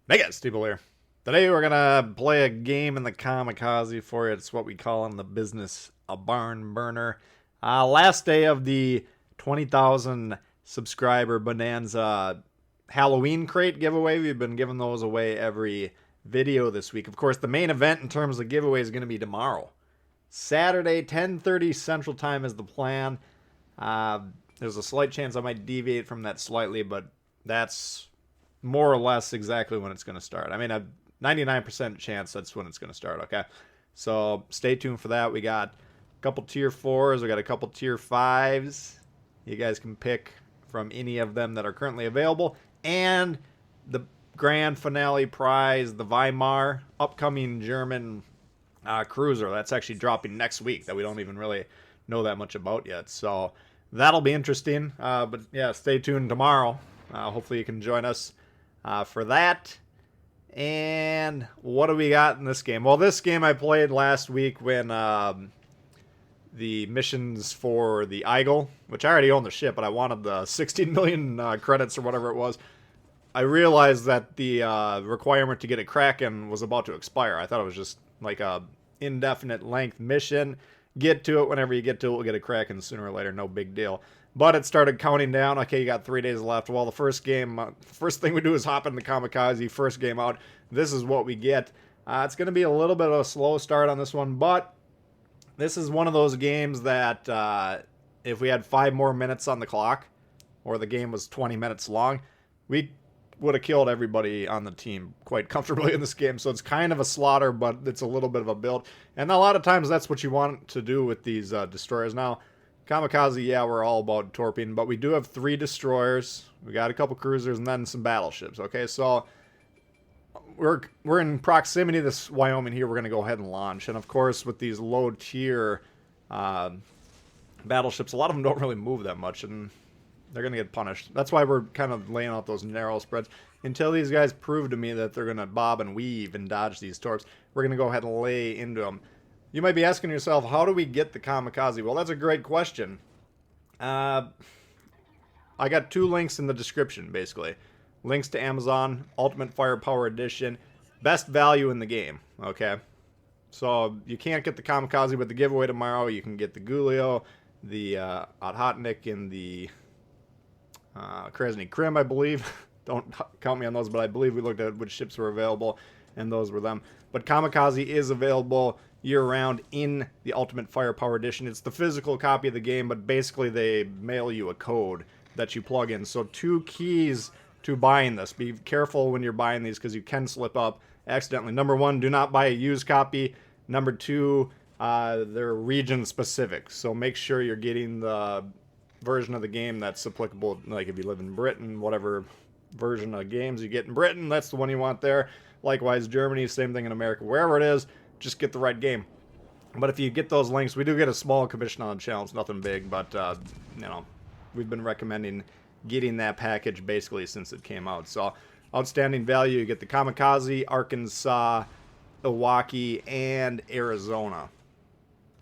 Hey guys, Tbull here. Today we're gonna play a game in the Kamikaze for you. It's what we call in the business a barn burner. Last day of the 20,000 subscriber Bonanza Halloween crate giveaway. We've been giving those away every video this week. Of course, the main event in terms of giveaway is going to be tomorrow, Saturday, 10:30 Central Time is the plan. Uh, there's a slight chance I might deviate from that slightly, but that's more or less exactly when it's going to start. I mean, a 99% chance that's when it's going to start, okay? So stay tuned for that. We got a couple tier 4s, we got a couple tier 5s. You guys can pick from any of them that are currently available. And the grand finale prize, the Weimar, upcoming German cruiser. That's actually dropping next week that we don't even really know that much about yet. So that'll be interesting. But yeah, stay tuned tomorrow. Hopefully you can join us for that. And what do we got in this game? Well, this game I played last week when the missions for the Eagle, which I already own the ship, but I wanted the 16 million credits or whatever it was. I realized that the requirement to get a Kraken was about to expire. I thought it was just like a indefinite length mission. Get to it whenever you get to it. We'll get a Kraken sooner or later. No big deal. But it started counting down. Okay, you got 3 days left. Well, the first game, first thing we do is hop in the Kamikaze. First game out. This is what we get. It's going to be a little bit of a slow start on this one, but this is one of those games that if we had 5 more minutes on the clock, or the game was 20 minutes long, we would have killed everybody on the team quite comfortably in this game. So it's kind of a slaughter, but it's a little bit of a build. And a lot of times that's what you want to do with these destroyers. Now, Kamikaze, yeah, we're all about torping, but we do have 3 destroyers. We got a couple cruisers and then some battleships. Okay, so we're in proximity to this Wyoming here. We're going to go ahead and launch. And of course, with these low tier battleships, a lot of them don't really move that much, and they're going to get punished. That's why we're kind of laying out those narrow spreads. Until these guys prove to me that they're going to bob and weave and dodge these torps, we're going to go ahead and lay into them. You might be asking yourself, how do we get the Kamikaze? Well, that's a great question. I got 2 links in the description, basically. Links to Amazon, Ultimate Firepower Edition, best value in the game, okay? So you can't get the Kamikaze with the giveaway tomorrow. You can get the Gulio, the Othotnik, and the Krasny Krim, I believe. Don't count me on those, but I believe we looked at which ships were available, and those were them. But Kamikaze is available year-round in the Ultimate Firepower Edition. It's the physical copy of the game, but basically they mail you a code that you plug in. So 2 keys to buying this. Be careful when you're buying these because you can slip up accidentally. Number 1, do not buy a used copy. Number 2, they're region-specific. So make sure you're getting the version of the game that's applicable. Like if you live in Britain, whatever version of games you get in Britain, that's the one you want there. Likewise, Germany, same thing in America. Wherever it is, just get the right game. But if you get those links, we do get a small commission on the channel. It's nothing big, but you know, we've been recommending getting that package basically since it came out. So outstanding value. You get the Kamikaze, Arkansas, Milwaukee, and Arizona.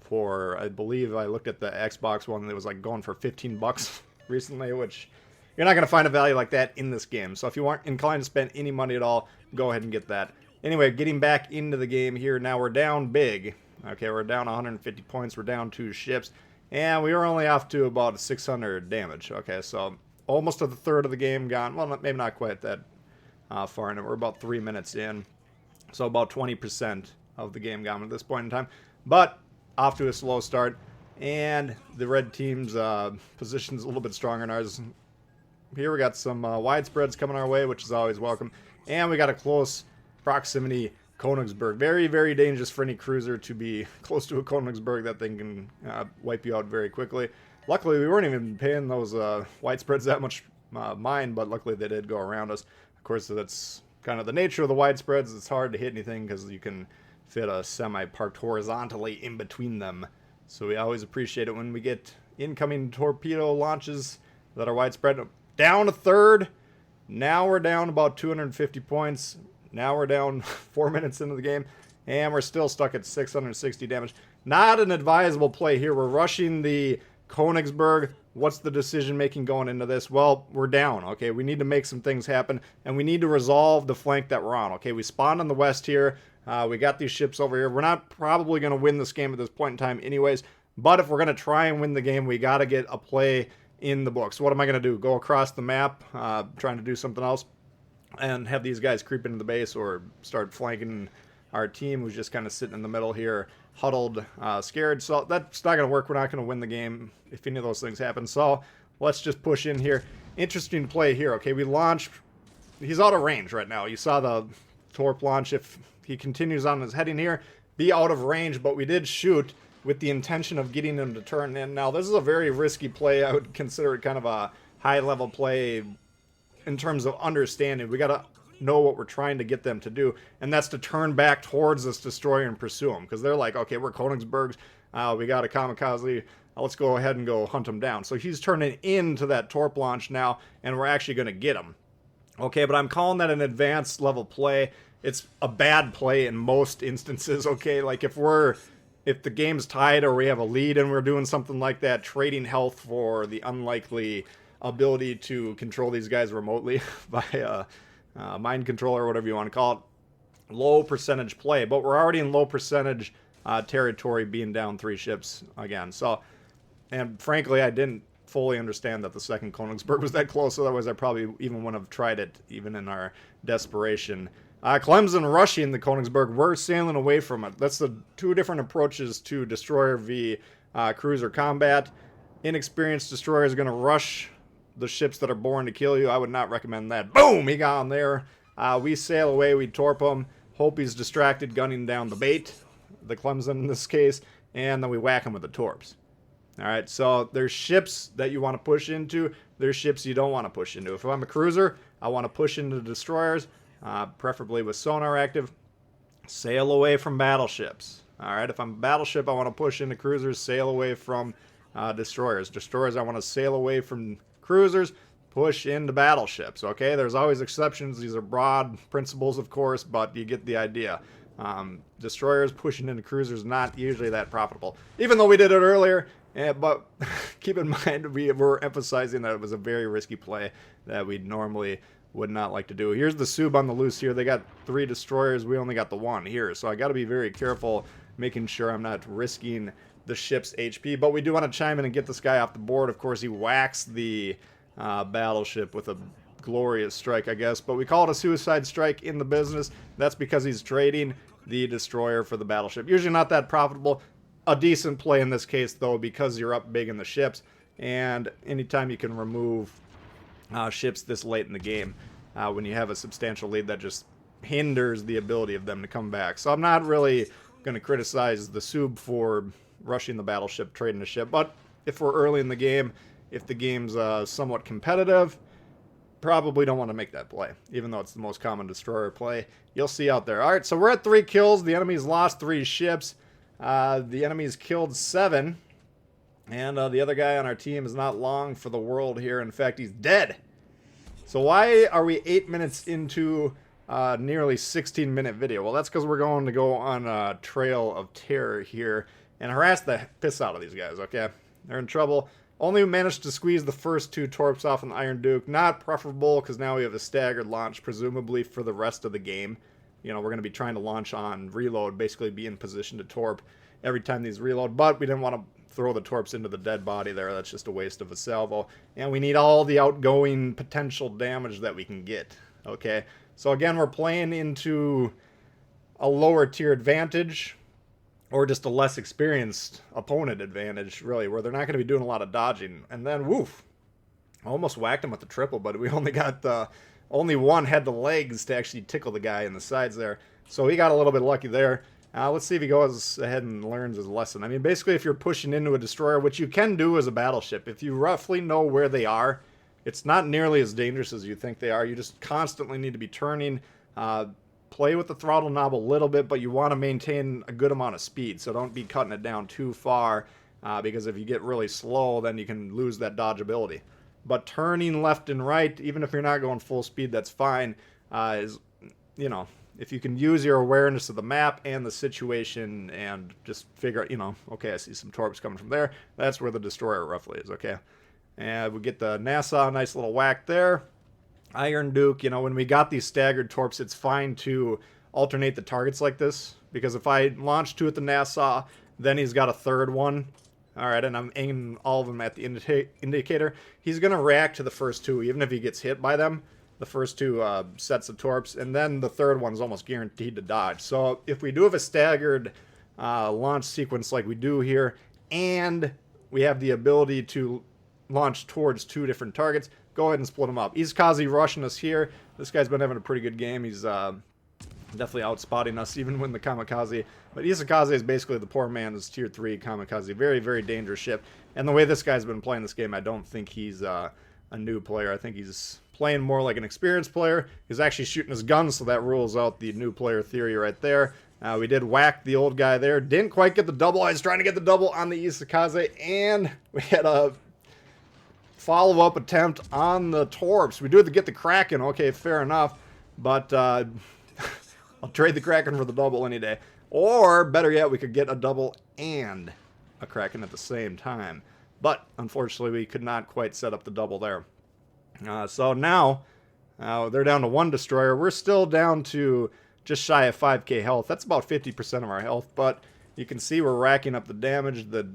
For, I believe I looked at the Xbox one, it was like going for 15 bucks recently, which you're not going to find a value like that in this game. So if you aren't inclined to spend any money at all, go ahead and get that. Anyway, getting back into the game here. Now we're down big. Okay, we're down 150 points. We're down 2 ships. And we were only off to about 600 damage. Okay, so almost a third of the game gone. Well, maybe not quite that far in it. We're about 3 minutes in. So about 20% of the game gone at this point in time. But off to a slow start. And the red team's position's a little bit stronger than ours. Here we got some widespreads coming our way, which is always welcome. And we got a close proximity Königsberg. Very, very dangerous for any cruiser to be close to a Königsberg. That thing can wipe you out very quickly. Luckily, we weren't even paying those widespreads that much mind, but luckily they did go around us. Of course, that's kind of the nature of the widespreads. It's hard to hit anything because you can fit a semi parked horizontally in between them. So we always appreciate it when we get incoming torpedo launches that are widespread. Down a third. Now we're down about 250 points. Now we're down 4 minutes into the game. And we're still stuck at 660 damage. Not an advisable play here. We're rushing the Königsberg. What's the decision making going into this? Well, we're down, okay? We need to make some things happen, and we need to resolve the flank that we're on, okay? We spawned on the west here. We got these ships over here. We're not probably going to win this game at this point in time anyways, but if we're going to try and win the game, we got to get a play in the books. What am I going to do? Go across the map, trying to do something else, and have these guys creep into the base or start flanking our team who's just kind of sitting in the middle here, huddled, scared. So that's not going to work. We're not going to win the game if any of those things happen. So let's just push in here. Interesting play here. Okay, we launched. He's out of range right now. You saw the torp launch. If he continues on his heading here, be out of range, but we did shoot with the intention of getting him to turn in. Now, this is a very risky play. I would consider it kind of a high-level play in terms of understanding. We got to know what we're trying to get them to do, and that's to turn back towards this destroyer and pursue them, because they're like, okay, we're Königsbergs, we got a kamikaze, let's go ahead and go hunt him down. So he's turning into that torp launch now, and we're actually going to get him. Okay, but I'm calling that an advanced level play. It's a bad play in most instances, okay? Like if the game's tied or we have a lead and we're doing something like that, trading health for the unlikely ability to control these guys remotely by mind control or whatever you want to call it, low percentage play. But we're already in low percentage territory, being down 3 ships again. So, and frankly, I didn't fully understand that the second Königsberg was that close. Otherwise, I probably even wouldn't have tried it, even in our desperation. Clemson rushing the Königsberg. We're sailing away from it. That's the 2 different approaches to destroyer v cruiser combat. Inexperienced destroyer is going to rush the ships that are born to kill you. I would not recommend that. Boom! He got on there. We sail away. We torp him. Hope he's distracted, gunning down the bait, the Clemson in this case, and then we whack him with the torps. All right, so there's ships that you want to push into. There's ships you don't want to push into. If I'm a cruiser, I want to push into destroyers, preferably with sonar active. Sail away from battleships. All right, if I'm a battleship, I want to push into cruisers, sail away from destroyers. Destroyers, I want to sail away from cruisers, push into battleships. Okay, there's always exceptions. These are broad principles, of course, but you get the idea. Destroyers pushing into cruisers, not usually that profitable, even though we did it earlier. But keep in mind, we were emphasizing that it was a very risky play that we normally would not like to do. Here's the Sub on the loose here. They got 3 destroyers. We only got the 1 here, so I got to be very careful, making sure I'm not risking the ship's HP. But we do want to chime in and get this guy off the board. Of course, he whacks the battleship with a glorious strike, I guess. But we call it a suicide strike in the business. That's because he's trading the destroyer for the battleship. Usually not that profitable. A decent play in this case, though, because you're up big in the ships. And anytime you can remove ships this late in the game, when you have a substantial lead, that just hinders the ability of them to come back. So I'm not really going to criticize the Sub for rushing the battleship, trading the ship. But if we're early in the game, if the game's somewhat competitive, probably don't want to make that play, even though it's the most common destroyer play you'll see out there. All right, so we're at 3 kills. The enemy's lost 3 ships. The enemy's killed 7. And the other guy on our team is not long for the world here. In fact, he's dead. So why are we 8 minutes into nearly 16-minute video? Well, that's because we're going to go on a trail of terror here and harass the piss out of these guys, okay? They're in trouble. Only managed to squeeze the first 2 torps off on the Iron Duke. Not preferable because now we have a staggered launch, presumably for the rest of the game. You know, we're going to be trying to launch on reload, basically be in position to torp every time these reload. But we didn't want to throw the torps into the dead body there. That's just a waste of a salvo. And we need all the outgoing potential damage that we can get, okay? So again, we're playing into a lower tier advantage, or just a less experienced opponent advantage, really, where they're not going to be doing a lot of dodging. And then, woof, almost whacked him with the triple, but we only got only 1 had the legs to actually tickle the guy in the sides there. So he got a little bit lucky there. Let's see if he goes ahead and learns his lesson. I mean, basically, if you're pushing into a destroyer, which you can do as a battleship, if you roughly know where they are, it's not nearly as dangerous as you think they are. You just constantly need to be turning, play with the throttle knob a little bit, but you want to maintain a good amount of speed, so don't be cutting it down too far, because if you get really slow, then you can lose that dodge ability. But turning left and right, even if you're not going full speed, that's fine, is, you know, if you can use your awareness of the map and the situation and just figure out, you know, okay, I see some torps coming from there, that's where the destroyer roughly is, okay? And we get the Nassau, nice little whack there. Iron Duke, you know, when we got these staggered torps, it's fine to alternate the targets like this. Because if I launch 2 at the Nassau, then he's got a third one. Alright, and I'm aiming all of them at the indicator. He's going to react to the first 2, even if he gets hit by them. The first 2 sets of torps. And then the third one's almost guaranteed to dodge. So if we do have a staggered launch sequence like we do here, and we have the ability to launch towards 2 different targets, go ahead and split them up. Kamikaze rushing us here. This guy's been having a pretty good game. He's definitely outspotting us even when the Kamikaze. But Kamikaze is basically the poor man's tier 3 Kamikaze. Very, very dangerous ship. And the way this guy's been playing this game, I don't think he's a new player. I think he's playing more like an experienced player. He's actually shooting his guns, so that rules out the new player theory right there. We did whack the old guy there. Didn't quite get the double. I was trying to get the double on the Kamikaze, and we had a follow-up attempt on the torps. We do get the Kraken. Okay, fair enough. But I'll trade the Kraken for the double any day. Or, better yet, we could get a double and a Kraken at the same time. But, unfortunately, we could not quite set up the double there. So now, they're down to 1 destroyer. We're still down to just shy of 5k health. That's about 50% of our health. But you can see we're racking up the damage, the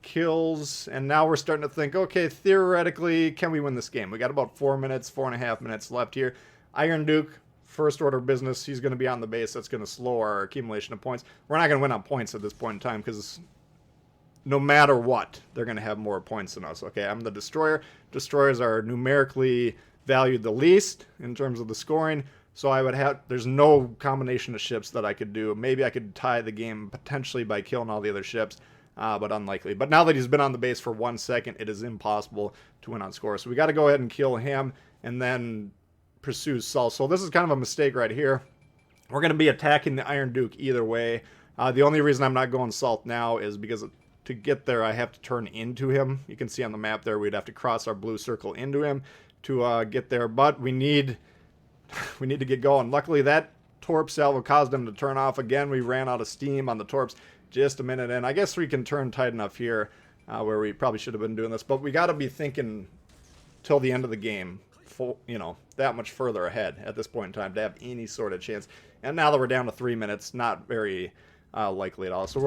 kills, and now we're starting to think, okay, theoretically, can we win this game? We got about 4.5 minutes left here. Iron Duke, first order business. He's going to be on the base. That's going to slow our accumulation of points. We're not going to win on points at this point in time because no matter what, they're going to have more points than us. Okay, I'm the destroyer. Destroyers are numerically valued the least in terms of the scoring. So I would have, there's no combination of ships that I could do. Maybe I could tie the game potentially by killing all the other ships. But unlikely. But now that he's been on the base for 1 second, it is impossible to win on score. So we got to go ahead and kill him and then pursue Salt. So this is kind of a mistake right here. We're going to be attacking the Iron Duke either way. The only reason I'm not going Salt now is because to get there, I have to turn into him. You can see on the map there, we'd have to cross our blue circle into him to get there. But we need to get going. Luckily, that torp salvo caused him to turn off again. We ran out of steam on the torps just a minute in. I guess we can turn tight enough here where we probably should have been doing this. But we got to be thinking till the end of the game, you know, that much further ahead at this point in time to have any sort of chance. And now that we're down to 3 minutes, not very likely at all. So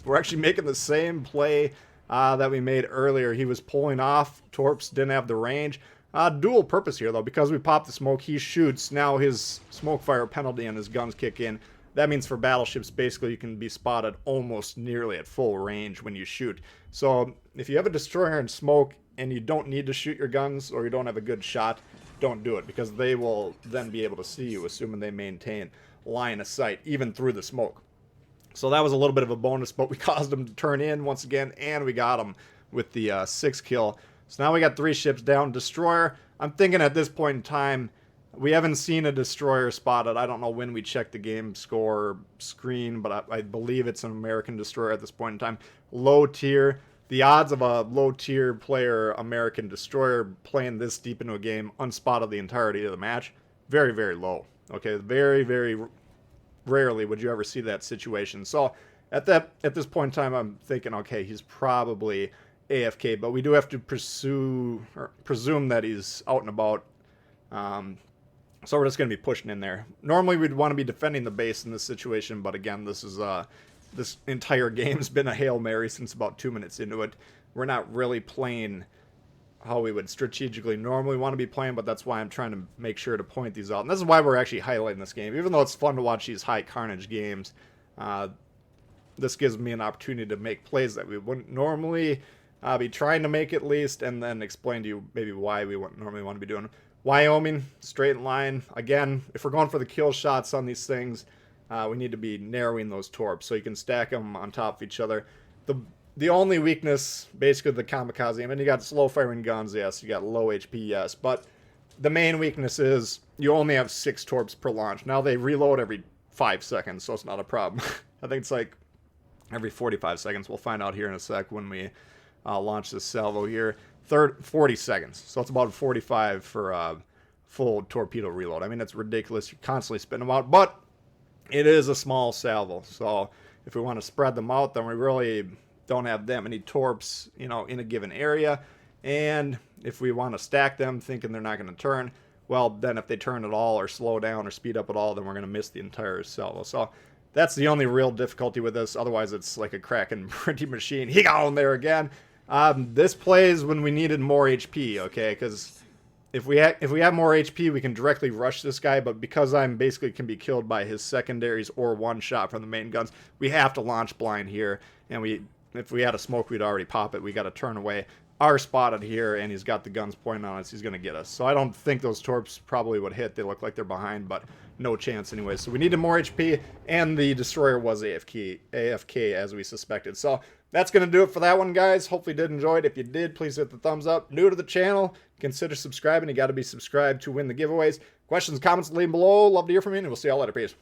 we're actually making the same play that we made earlier. He was pulling off. Torps didn't have the range. Dual purpose here, though. Because we popped the smoke, he shoots. Now his smoke fire penalty and his guns kick in. That means for battleships, basically, you can be spotted almost nearly at full range when you shoot. So if you have a destroyer and smoke and you don't need to shoot your guns or you don't have a good shot, don't do it. Because they will then be able to see you, assuming they maintain line of sight, even through the smoke. So that was a little bit of a bonus, but we caused them to turn in once again, and we got them with the 6 kill. So now we got 3 ships down. Destroyer, I'm thinking at this point in time, we haven't seen a destroyer spotted. I don't know when we checked the game score screen, but I believe it's an American destroyer at this point in time. Low tier. The odds of a low tier player American destroyer playing this deep into a game unspotted the entirety of the match, very, very low. Okay, very, very rarely would you ever see that situation. So at this point in time, I'm thinking, okay, he's probably AFK, but we do have to presume that he's out and about. So we're just going to be pushing in there. Normally we'd want to be defending the base in this situation, but again, this entire game's been a Hail Mary since about 2 minutes into it. We're not really playing how we would strategically normally want to be playing, but that's why I'm trying to make sure to point these out. And this is why we're actually highlighting this game. Even though it's fun to watch these high carnage games, this gives me an opportunity to make plays that we wouldn't normally be trying to make at least, and then explain to you maybe why we wouldn't normally want to be doing them. Wyoming, straight line. Again, if we're going for the kill shots on these things, we need to be narrowing those torps so you can stack them on top of each other. The only weakness, basically, the Kamikaze, I mean, you got slow firing guns, yes, you got low HP, yes, but the main weakness is you only have 6 torps per launch. Now they reload every 5 seconds, so it's not a problem. I think it's like every 45 seconds. We'll find out here in a sec when we launch this salvo here. 40 seconds, so it's about 45 for a full torpedo reload. I mean, it's ridiculous. You're constantly spitting them out, but it is a small salvo, so if we want to spread them out, then we really don't have that many torps, you know, in a given area. And if we want to stack them thinking they're not going to turn, well, then if they turn at all or slow down or speed up at all, then we're going to miss the entire salvo. So that's the only real difficulty with this. Otherwise, it's like a Kraken printing machine. He got on there again. This plays when we needed more HP, okay? Because if we have more HP, we can directly rush this guy. But because I'm basically can be killed by his secondaries or one shot from the main guns, we have to launch blind here. And if we had a smoke, we'd already pop it. We got to turn away. Are spotted here, and he's got the guns pointing on us. He's going to get us. So I don't think those torps probably would hit. They look like they're behind, but no chance anyway. So we needed more HP, and the destroyer was AFK as we suspected. So that's going to do it for that one, guys. Hopefully you did enjoy it. If you did, please hit the thumbs up. New to the channel, consider subscribing. You got to be subscribed to win the giveaways. Questions, comments, leave them below. Love to hear from you, and we'll see y'all later. Peace.